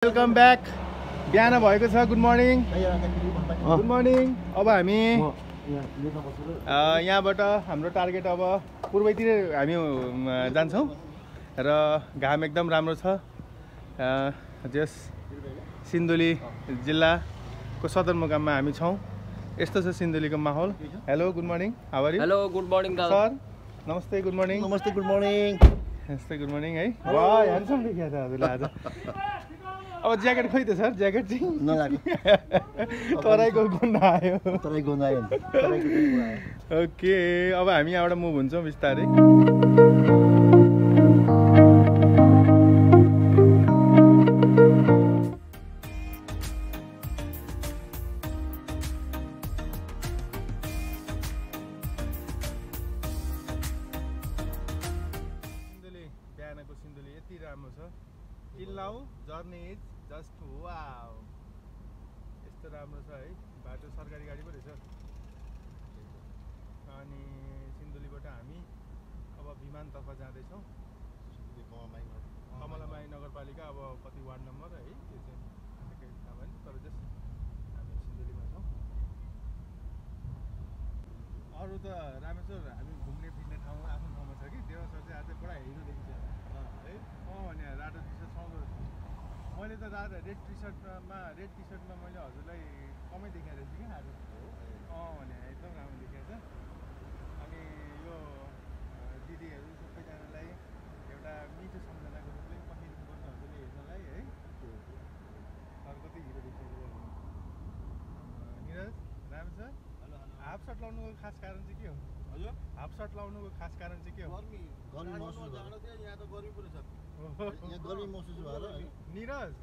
Welcome back. बिहान भएको छ। Good morning. Good morning. अब हामी यहाँबाट हाम्रो टार्गेट अब पूर्वैतिर हामी जान्छौँ र घाम एकदम राम्रो छ। जस सिन्धुली जिल्लाको सदरमुकाममा हामी छौँ। यस्तो छ सिन्धुलीको माहौल। Hello, good morning. How are you? Hello, good morning दादा। सर नमस्ते, गुड मर्निङ। नमस्ते, गुड मर्निङ। नमस्ते, गुड मर्निङ। है वाह, ह्यान्डसम देखिया छ हजुरलाई आज। अब ज्याकेट खोइ त सर, ज्याकेट चाहिँ नलाग्यो। तराईको गुन्ड आयो। तराई गुन्ड आयो। ओके, अब हामी यहाँबाट मुभ हुन्छौँ बिस्तारै। सिन्धुली, बिहानको सिन्धुली यति राम्रो छ। Till now journey is just wow. यस्तो राम्रो छ है। बाटो सरकारी गाडी पो रहेछ। अनि सिन्धुलीबाट हामी अब विमानतर्फ जाँदैछौँ। कमलामाई नगरपालिका अब कति वार्ड नम्बर है त्यो चाहिँ ठ्याक्कै थाहा भएन, तर जस्ट हामी सिन्धुलीमा छौँ। अरू त रामेश्वर हामी घुम्ने फिर्ने ठाउँ आफ्नो ठाउँमा छ कि देवसर चाहिँ आज पुरा हिरो देखिन्छ है। भने रातो टी सर्ट सुहाउँदो रहेछ। मैले त रेड टी सर्टमा मैले हजुरलाई कमै देखाएको रहेछु क्या आज। भने एकदम राम्रो देखाएको छ। अनि यो दिदीहरू सबैजनालाई एउटा मिठो सम्झनाको रूपले पठाइदिनुपर्छ हजुरले हेर्नलाई है। अरू कति हिरो देखिएको निरज रामेश्वर। हाफ सर्ट लाउनुको खास कारण चाहिँ के हो? हजुर, हाफ सर्ट लाउनुको खास कारण चाहिँ के हो? गर्मी महसुस भयो। यहाँ त गर्मी पनि छ। यहाँ गर्मी महसुस भएर निरज।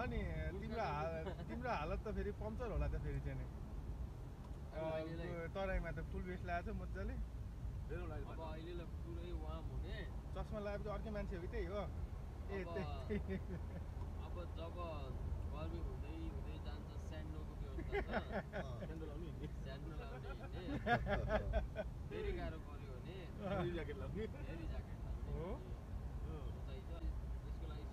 अनि तिम्रो हालत त फेरि पम्चर होला त फेरि चाहिँ तराईमा त फुल बेस लगाएको छ मजाले। चस्मा लगाएपछि अर्कै मान्छे हो कि त्यही हो? ए त्यही। अब जब गर्मी हुँदै हुँदै जान्छ स्यान्डोको व्यवस्था छ। स्यान्डो लाउने फेरि गाह्रो पर्यो भने फेरि ज्याकेट लाउने हो। त्यसको लागि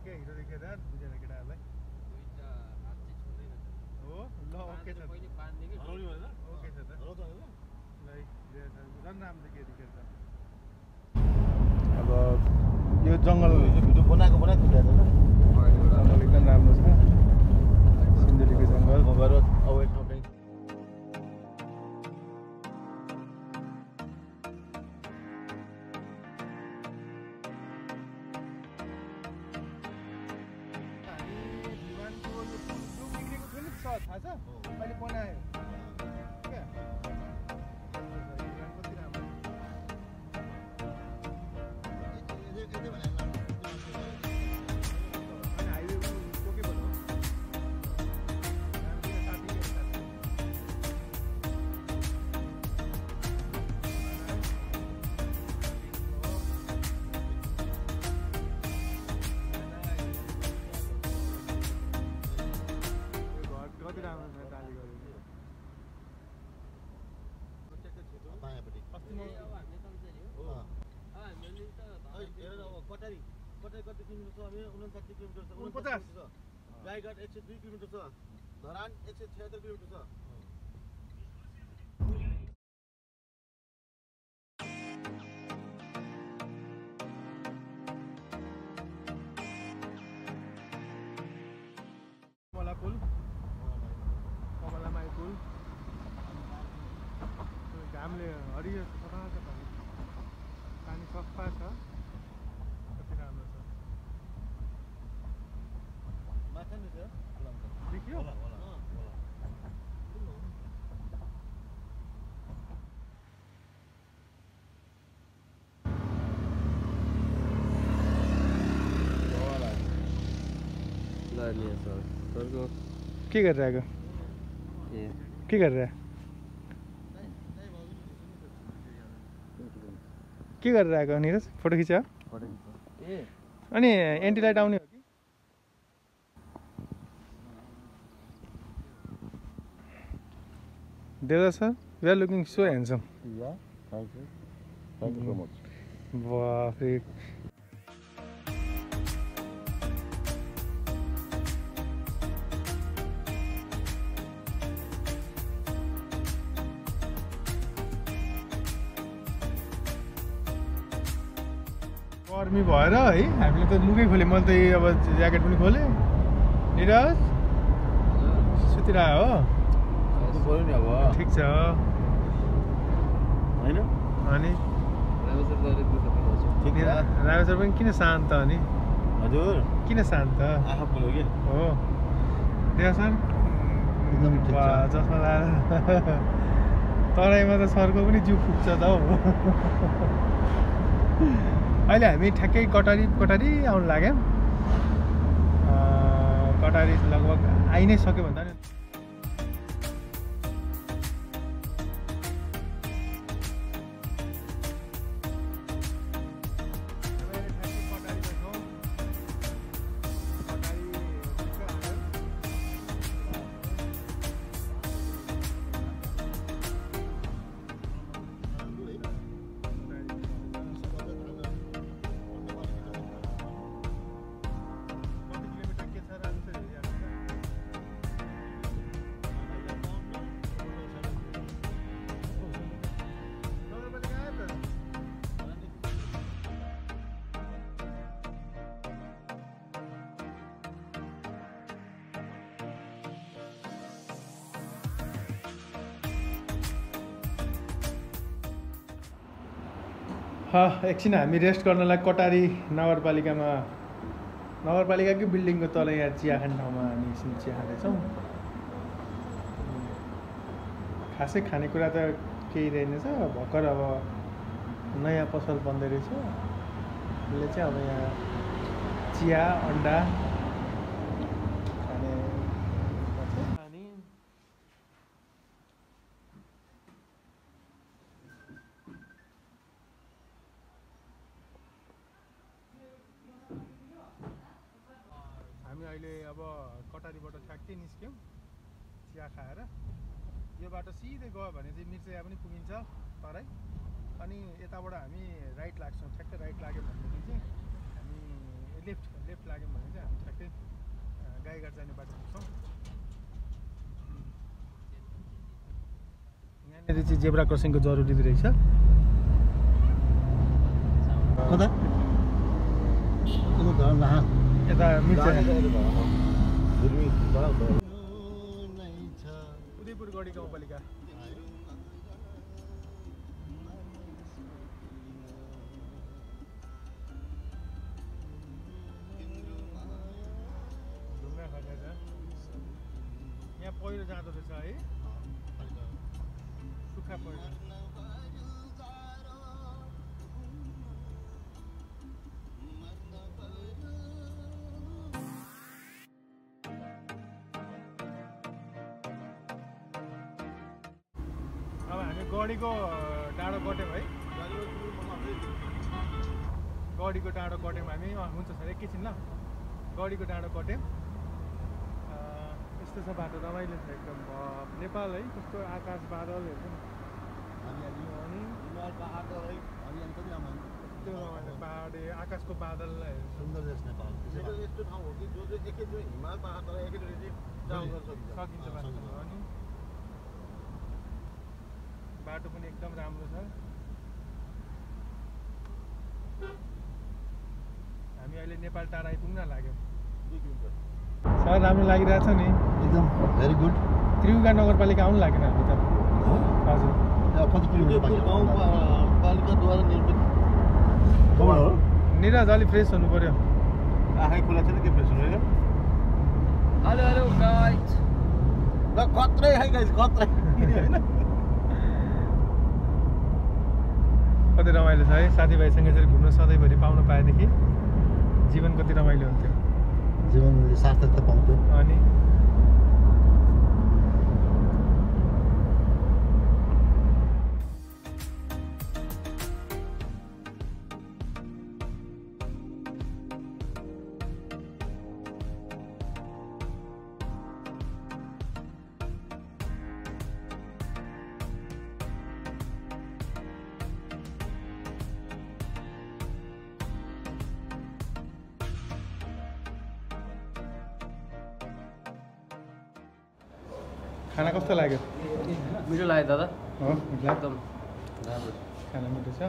के हिरो देखेर दुईजना केटाहरूलाई दुईटा हात चाहिँ छुँदैन हो। ल ओके छ, पहिले बाँध्ने कि ओके छ त। झन् राम्रो देखियो देखेर त। अब यो जङ्गल भिडियो बनाएको कुदाएको जङ्गल एकदम राम्रो छ। सिन्धुलीको जङ्गल गएर अवेर ठाउँ कहीँ थाहा छ अहिले बनायो क्या? कति राम्रो। अनि हाइवे टोके भन्नु कति राम्रो छ। डाली गरेको बायाँपट्टि कटारी कति किलोमिटर छ? 59 किलोमिटर छ। 49। गाईघाट 102 किलोमिटर छ। धरान 176 किलोमिटर छ। कमला पुल, कमलामाई पुल। घामले हरियो सफा छ पानी, पानी सफा छ। कति राम्रो छ माछा नि छ देखियो। के गरिरहेको? के गरिरह? के गरिरहेको निरज? फोटो खिच्यो? अनि एन्टी लाइट आउने हो कि? Devdas sir, we are looking so handsome. Yeah, thank you. Thank you so much. बाफरे गर्मी भएर है हामीले त लुगै खोल्यो मैले त अब ज्याकेट पनि खोलेँ निरज सुतिरह्यो हो सुत्नु पर्यो नि अब ठिक छ होइन अनि ठिक छ रामेश्वर पनि किन शान्त अनि हजुर किन शान्त आँखा बोल्यो कि हो देव सर एकदम ठिक छ चस्मा लाएर तराईमा त सरको पनि जिउ फुक्छ त हौ अहिले हामी ठ्याक्कै कटारी आउनु लाग्यौँ कटारी लगभग आइ नै सक्यो भन्दा नि एकछिन हामी रेस्ट गर्नलाई कटारी नगरपालिकाकै बिल्डिङको तल यहाँ चिया खाने ठाउँमा हामी एकछिन चिया खाँदैछौँ खासै खानेकुरा त केही रहेनछ भर्खर अब नयाँ पसल बन्दै रहेछ यसले चाहिँ अब यहाँ चिया अन्डा खाने अनि हामी अहिले अब कटारीबाट ठ्याक्कै निस्क्यौँ चिया खाएर यो बाटो सिधै गयो भने चाहिँ मिर्चया पनि पुगिन्छ तराई अनि यताबाट हामी राइट लाग्छौँ ठ्याक्कै राइट लाग्यौँ भनेदेखि चाहिँ हामी लेफ्ट लाग्यौँ भने चाहिँ हामी ठ्याक्कै गाईघाट जाने बाटो पुग्छौँ यहाँनिर चाहिँ जेब्रा क्रसिङको जरुरी रहेछ कता यता मिर्चया उदयपुर गढी गाउँपालिका ढुङ्गा खसेछ यहाँ पहिरो जाँदो रहेछ है सुक्खा पहिरो अब हामी गढीको डाँडो कट्यौँ है गढीको डाँडो कट्यौँ हामी हुन्छ सर एकैछिन ल गढीको डाँडो कट्यौँ यस्तो छ बाटो रमाइलो छ एकदम नेपाल है कस्तो आकाश बादल हेर्छ नि अनि त्यो रमाइलो पहाड आकाशको बादल सुन्दर देश नेपाल यस्तो ठाउँ हो कि जो एकैचोटि हिमाल पहाड तर एकैचोटि सकिन्छ अनि बाटो पनि एकदम राम्रो छ हामी अहिले नेपाल टाढा आइपुग्न लाग्यौँ 2 किलोमिटर सर राम्रो लागिरहेछ नि एकदम भेरी गुड त्रियुगा नगरपालिका आउनु लागेन हामी त हजुर कति किलोमिटर गाउँपालिकाद्वारा निर्मित निरज अलि फ्रेस हुनु पर्यो आँखै खुला छैन के फ्रेस हुनु हेलो गाइज ल खत्रै है गाइज खत्रै हैन कति रमाइलो छ है साथीभाइसँग यसरी घुम्न सधैँभरि पाउन पाएदेखि जीवन कति रमाइलो हुन्थ्यो जीवनले सार्थकता पाउँथ्यो अनि खाना कस्तो लाग्यो मिठो लाग्यो दादा हो मिठो एकदम राम्रो खाना मिठो छ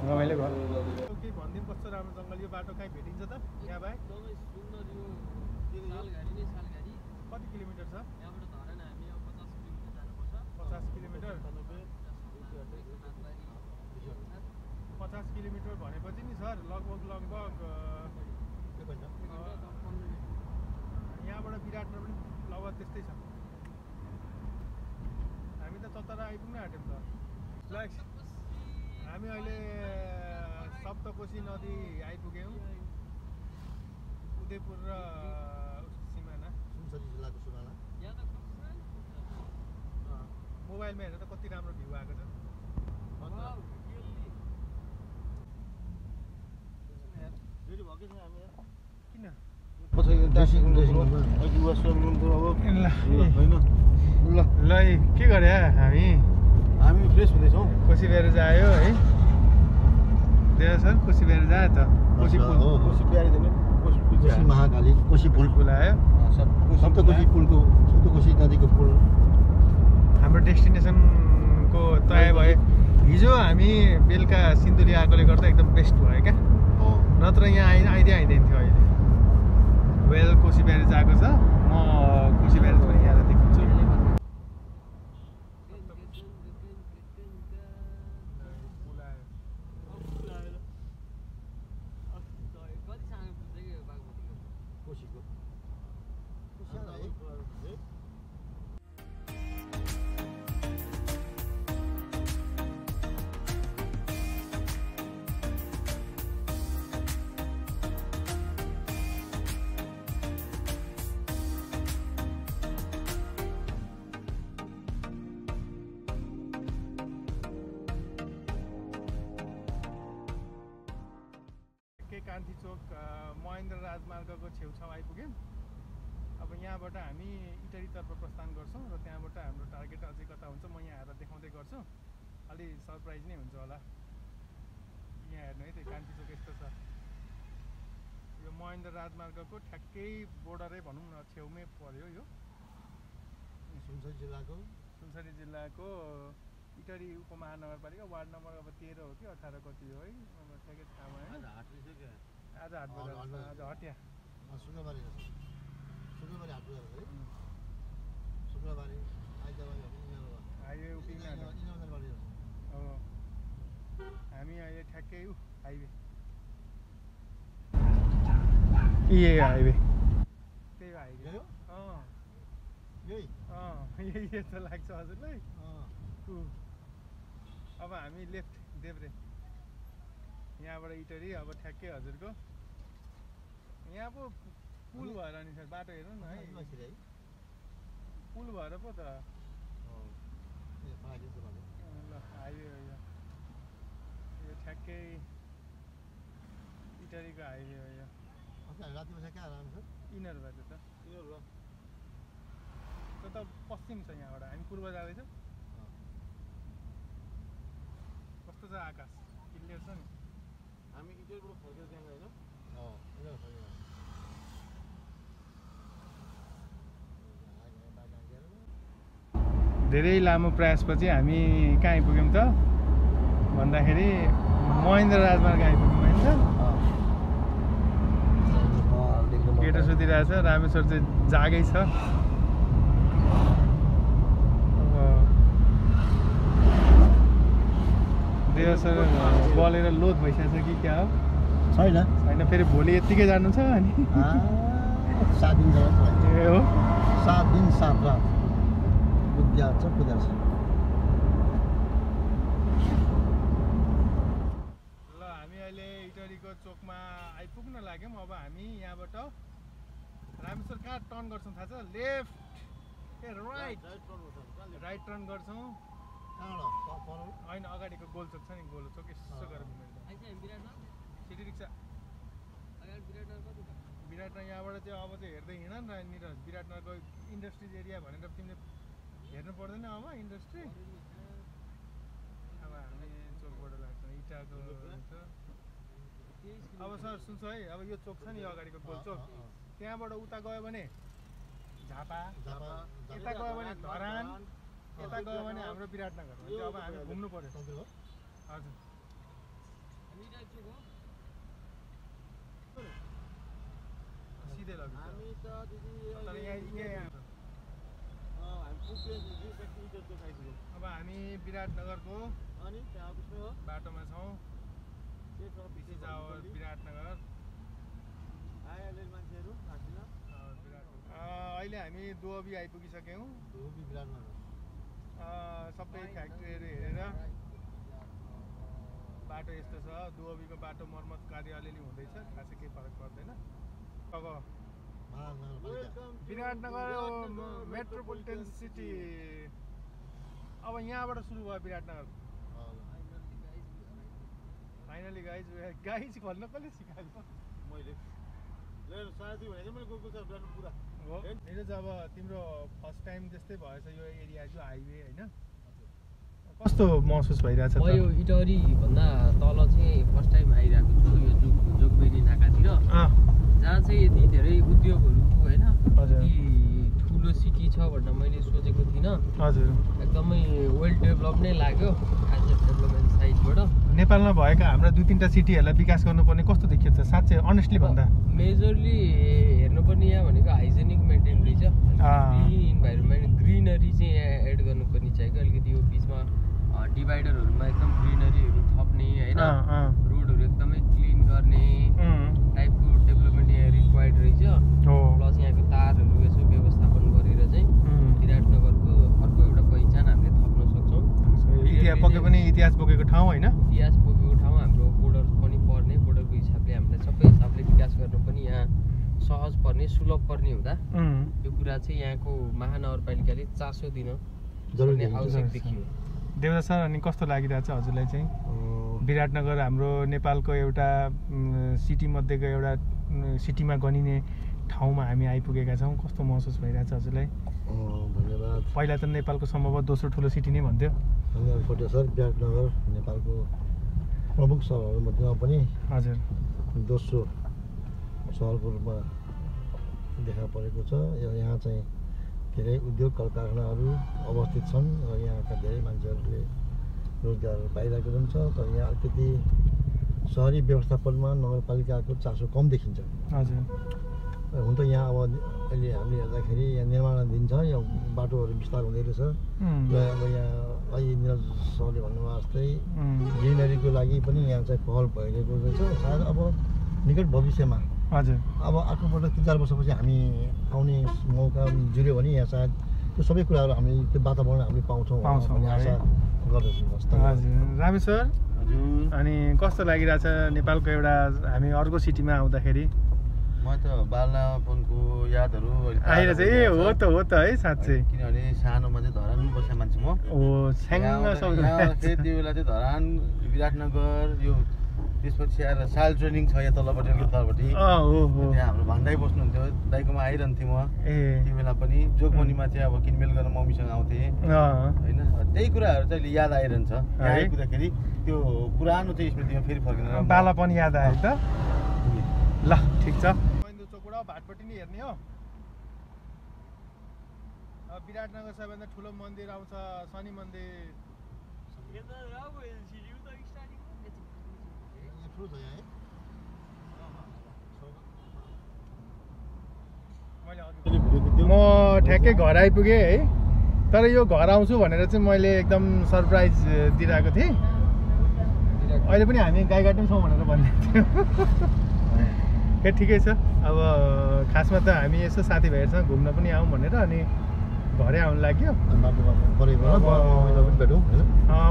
रमाइलो भयो केही भनिदिउँ कस्तो राम्रो जङ्गल यो बाटो कहीँ भेटिन्छ त यहाँ बाहेक एकदमै सुन्दर यो सालघारी नै सालघारी कति किलोमिटर छ यहाँबाट धरेन हामी अब 50 किलोमिटर जानुपर्छ 50 किलोमिटर 50 किलोमिटर भनेपछि नि सर लगभग यहाँबाट विराटनगर पनि लगभग त्यस्तै छ हामी त चतरा आइपुग्न आँट्यौँ त ल हामी अहिले सप्तकोशी नदी आइपुग्यौँ उदयपुर र सिमाना सुनसरी जिल्लाको सुनाला मोबाइलमा हेरेर त कति राम्रो भ्यू आएको छ रेडी भएकै छ हामी किन ल के गरे हामी फ्रेस हुँदैछौँ कोशी ब्यारेज आयो है देव सर कोशी ब्यारेज आयो त कोशी पुल कोशी महाकाली कोशी पुल पुल आयो सप्तकोशी पुलको सप्तकोशी नदीको पुल हाम्रो डेस्टिनेसनको तय भयो हिजो हामी बेलुका सिन्धुली आएकोले गर्दा एकदम बेस्ट भयो क्या नत्र यहाँ आइदिन्थ्यो अहिले वेल कोशी ब्यारेज आएको छ म कोशी ब्यारेजमा यहाँ देखाउँछु कोशीको कान्ति चोक महेन्द्र राजमार्गको छेउछाउ आइपुग्यौँ अब यहाँबाट हामी इटरीतर्फ प्रस्थान गर्छौँ र त्यहाँबाट हाम्रो टार्गेट अझै कता हुन्छ म यहाँ आएर देखाउँदै गर्छु अलि सरप्राइज नै हुन्छ होला यहाँ हेर्नु है त्यो कान्ति चोक यस्तो छ यो महेन्द्र राजमार्गको ठ्याक्कै बोर्डरै भनौँ न छेउमै पर्यो यो सुनसरी जिल्लाको इटरी उपमहानगरपालिका वार्ड नम्बर अब 13 हो कि 18 कति हो है ठ्याक्कै थाहा भएन आज हाट बजार आज हट्या शुक्रबारे हाट बजार है शुक्रबारे हाइवे उभिन हो हामी अहिले ठ्याक्कै हाइवे यही हाइवे त्यही हाइवे यही यस्तो लाग्छ हजुरलाई अब हामी लेफ्ट देब्रे यहाँबाट इटरी अब ठ्याक्कै हजुरको यहाँ पो पुल भएर नि सर बाटो हेर्नु न है पुल भएर पो त ल हाइवे हो यो ठ्याक्कै इटरीको हाइवे हो यो यिनीहरूबाट त त्यो त पश्चिम छ यहाँबाट हामी पूर्व जाँदैछौँ कस्तो छ आकाश क्लियर छ नि हामी इटरबाट फर्केर त्यहाँ गएन धेरै लामो प्रयासपछि हामी कहाँ आइपुग्यौँ त भन्दाखेरि महेन्द्र राजमार्ग आइपुग्यौँ होइन केटो सुतिरहेछ रामेश्वर चाहिँ जागै छ देव सर बलेर लोड भइसकेको छ कि क्या हो छैन फेरि भोलि यत्तिकै जानु छ अनि 7 दिन ए हो 7 दिन 7 रात कुद्याछ ल हामी अहिले इटरीको चोकमा आइपुग्न लाग्यौँ अब हामी यहाँबाट रामेश्वर कहाँ टर्न गर्छौँ थाहा छ लेफ्ट ए राइट टर्न गर्छौँ होइन अगाडिको गोलचोक छ नि गोलचोक यसो गरेर सिटी रिक्सा विराटनगर यहाँबाट चाहिँ अब चाहिँ हेर्दै हिँड न निरज विराटनगरको इन्डस्ट्रिज एरिया भनेर तिमीले हेर्नु पर्दैन अब इन्डस्ट्री अब हामी चोकबाट लाग्छौँ इटाको अब सर सुन्छ है अब यो चोक छ नि अगाडिको गोलचोक त्यहाँबाट उता गयो भने झापा झापा यता गयो भने धरान यता गयो भने हाम्रो विराटनगर हो अब हामी घुम्नु पर्यो हजुर हजुर सिधै लग्यो हामी त दिदी तर यहाँ हामी पुग्यो खाइदियो अब हामी विराटनगरको अनि त्यहाँ पुग्नु हो बाटोमा छौँ के छ पिसी जावर विराटनगर आइहाल्यो मान्छेहरू आसिन अहिले हामी दुअबी आइपुगिसक्यौँ धोबी विराटनगर सबै फ्याक्ट्रीहरू हेरेर बाटो यस्तो छ दुअबीको बाटो मर्मत कार्य अलिअलि हुँदैछ खासै केही फरक पर्दैन अब विराटनगर मेट्रोपोलिटन सिटी अब यहाँबाट सुरु भयो विराटनगर फाइनली गाइज भन्न कसले सिकाएको मैले साथी भनेको मैले गएको छ विराटनगर पुरा हो मेरो चाहिँ अब तिम्रो फर्स्ट टाइम जस्तै भएछ यो एरिया जो हाइवे होइन कस्तो महसुस भइरहेछ म यो इटहरी भन्दा तल चाहिँ फर्स्ट टाइम आइरहेको छु यो जोगबेनी नाकातिर जहाँ चाहिँ यति धेरै उद्योगहरू होइन ठुलो सिटी छ भनेर मैले सोचेको थिइनँ हजुर एकदमै वेल डेभलप नै लाग्यो एज अ डेभलपमेन्ट साइडबाट नेपालमा भएका हाम्रा 2-3टा सिटीहरूलाई विकास गर्नुपर्ने कस्तो देखियो त साँच्चै अनेस्टली भन्दा मेजरली हेर्नुपर्ने यहाँ भनेको हाइजेनिक मेन्टेन रहेछ क्लिन इन्भाइरोमेन्ट ग्रिनरी चाहिँ यहाँ एड गर्नुपर्ने चाहिँ अलिकति यो बिचमा डिभाइडरहरूमा एकदम ग्रिनरीहरू थप्ने होइन रोडहरू एकदमै क्लिन गर्ने टाइपको डेभलपमेन्ट यहाँ रिक्वायर्ड रहेछ प्लस यहाँको तारहरू यसो व्यवस्थापन गरेर चाहिँ विराटनगरको अर्को एउटा पहिचान हामीले थप्न सक्छौँ पक्कै पनि इतिहास बोकेको ठाउँ होइन इतिहास बोकेको ठाउँ हाम्रो बोर्डर पनि पर्ने बोर्डरको हिसाबले हामीलाई सबै हिसाबले विकास गर्नु पनि यहाँ सहज पर्ने सुलभ पर्ने हुँदा यो कुरा चाहिँ यहाँको महानगरपालिकाले चासो दिन जरुरी आवश्यक देखियो देवदा सर अनि कस्तो लागिरहेछ हजुरलाई चाहिँ विराटनगर हाम्रो नेपालको एउटा सिटीमध्येको एउटा सिटीमा गनिने ठाउँमा हामी आइपुगेका छौँ कस्तो महसुस भइरहेछ हजुरलाई धन्यवाद पहिला त नेपालको सम्भवतः दोस्रो ठुलो सिटी नै भन्थ्यो धन्यवाद कोटेश्वर विराटनगर नेपालको प्रमुख सहरहरूमध्येमा पनि हजुर दोस्रो सहरको रूपमा देखा परेको छ यहाँ चाहिँ धेरै उद्योग कल कारखानाहरू अवस्थित छन् र यहाँका धेरै मान्छेहरूले रोजगार पाइरहेको पनि छ तर यहाँ अलिकति सहरी व्यवस्थापनमा नगरपालिकाको चासो कम देखिन्छ हजुर हुन त यहाँ अब अहिले हामीले हेर्दाखेरि यहाँ निर्माणाधीन छ यहाँ बाटोहरू विस्तार हुँदै रहेछ र अब यहाँ अहिले निरज सरले भन्नुभयो जस्तै ग्रिनरीको लागि पनि यहाँ चाहिँ पहल भइरहेको रहेछ सायद अब निकट भविष्यमा हजुर अब अर्कोपल्ट 3-4 वर्षपछि हामी आउने मौका जुर्यो भने यहाँ सायद त्यो सबै कुराहरू हामी त्यो वातावरण हामीले पाउँछौँ भन्ने आशा गर्दछु हजुर रामेश्वर हजुर अनि कस्तो लागिरहेछ नेपालको एउटा हामी अर्को सिटीमा आउँदाखेरि म त बालनापनको यादहरू आइरहेछ ए हो त है साँच्चै किनभने सानोमा चाहिँ धरान बसेको मान्छे म हो त्यो बेला चाहिँ धरान विराटनगर यो त्यसपछि आएर साल ट्रेनिङ छ यहाँ तलपट्टि तलपट्टि त्यहाँ हाम्रो भान्दाई बस्नुहुन्थ्यो दाइकोमा आइरहन्थेँ म त्यो बेला पनि जोगमनीमा चाहिँ अब किनमेल गरेर मम्मीसँग आउँथेँ होइन त्यही कुराहरू चाहिँ अहिले याद आइरहन्छ यहाँ आइपुग्दाखेरि त्यो पुरानो चाहिँ स्मृतिमा फेरि फर्किन बाला पनि याद आयो त ल ठिक छ चोकबाट भाटपट्टि नै हेर्ने हो अब विराटनगर सबैभन्दा ठुलो मन्दिर आउँछ शनि मन्दिर म ठ्याक्कै घर आइपुगेँ है तर यो घर आउँछु भनेर चाहिँ मैले एकदम सरप्राइज दिइरहेको थिएँ अहिले पनि हामी गाईघाटमै छौँ भनेर भनिदिएको थियो ठिकै छ अब खासमा त हामी यसो साथीभाइहरूसँग घुम्न पनि आउँ भनेर अनि घरै आउनु लाग्यो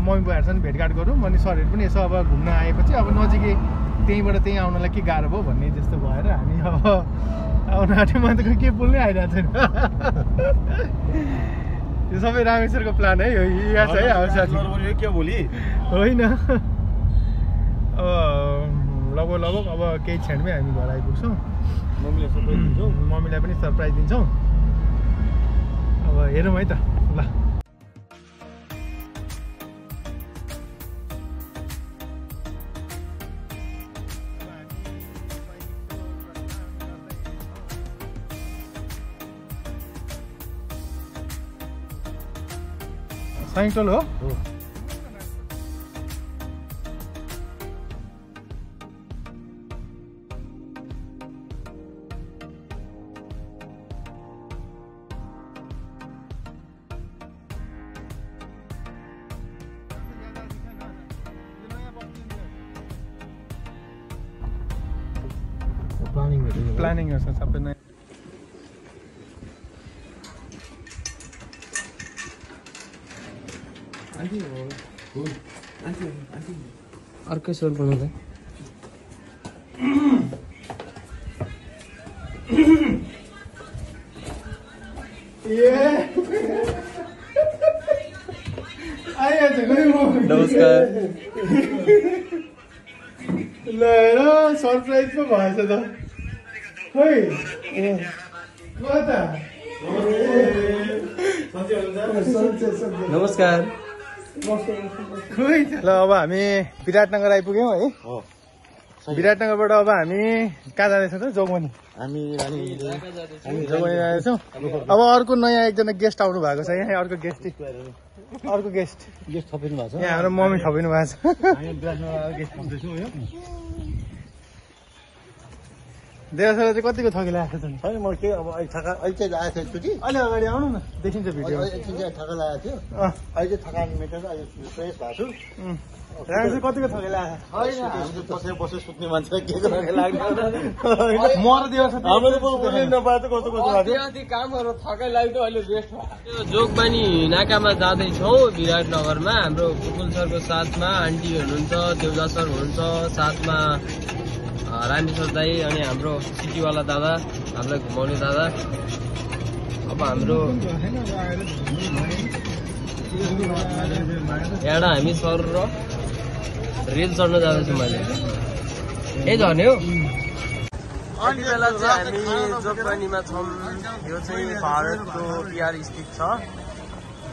मम्मी बुवाहरूसँग भेटघाट गरौँ अनि सरहरू पनि यसो अब घुम्न आएपछि अब नजिकै त्यहीँबाट त्यहीँ आउनलाई के गाह्रो भयो भन्ने जस्तो भएर हामी अब आउनु आँट्यो म त के बोल्नै आइरहेको छैन यो सबै रामेश्वरको प्लान है यहाँ छ है हाम्रो साथी होइन अब लगभग अब केही क्षणमै हामी घर आइपुग्छौँ मम्मीलाई पनि सरप्राइज दिन्छौँ अब हेरौँ है त ल सैटोल हो प्लानिङ गर्छ सबै नै अर्कै स्वर बनाउँदै नमस्कार ल सरप्राइज पो भएछ त खै नमस्कार खोइ ल अब हामी विराटनगर आइपुग्यौँ है विराटनगरबाट अब हामी कहाँ जाँदैछौँ त जोगबनी हामी जोगबनी जाँदैछौँ अब अर्को नयाँ एकजना गेस्ट आउनु भएको छ यहाँ अर्को गेस्ट गेस्ट थपिनु भएको छ यहाँ हाम्रो मम्मी थपिनु भएको छ हामी विराटनगर गेस्ट बस्दैछौँ यो देवसर चाहिँ कतिको थकिरहेको छ छैन म के अब अहिले चाहिँ आएको थियो एकचोटि अलि अगाडि आउनु न देखिन्छ भिडियो एकछिन चाहिँ थका लागेको थियो अहिले चाहिँ थकान मेटेर अहिले फ्रेस भएको छु राम चाहिँ कतिको थकिरहेको बसेर सुत्ने मान्छे के लाग्ने म र देवस हामीले बोल्नै नपाए त कस्तो कस्तो लाग्यो काम गरेर थकाइ लाग्यो अहिले रेस्ट भयो जोगबानी नाकामा जाँदैछौँ विराटनगरमा हाम्रो कुकुल सरको साथमा आन्टी हुनुहुन्छ देउजा सर हुनुहुन्छ साथमा रामेश्वर दाई अनि हाम्रो सिटीवाला दादा हामीलाई घुमाउने दादा अब हाम्रो यहाँ हामी सर र रेल चढ्न जाँदैछौँ मैले यही झर्ने हो यति बेला चाहिँ हामी जोगबानीमा छौँ यो चाहिँ भारतको बिहार स्थित छ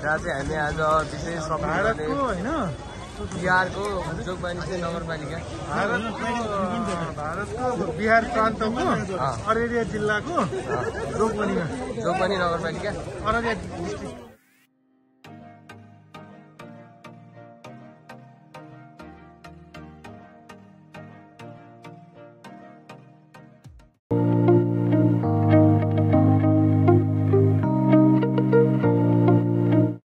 जहाँ चाहिँ हामी आज विशेष भारतको होइन बिहारको जोगबानी चाहिँ नगरपालिका भारतको बिहार प्रान्तको अररिया जिल्लाको जोगबनी नगरपालिका अररिया डिस्ट्रिक्ट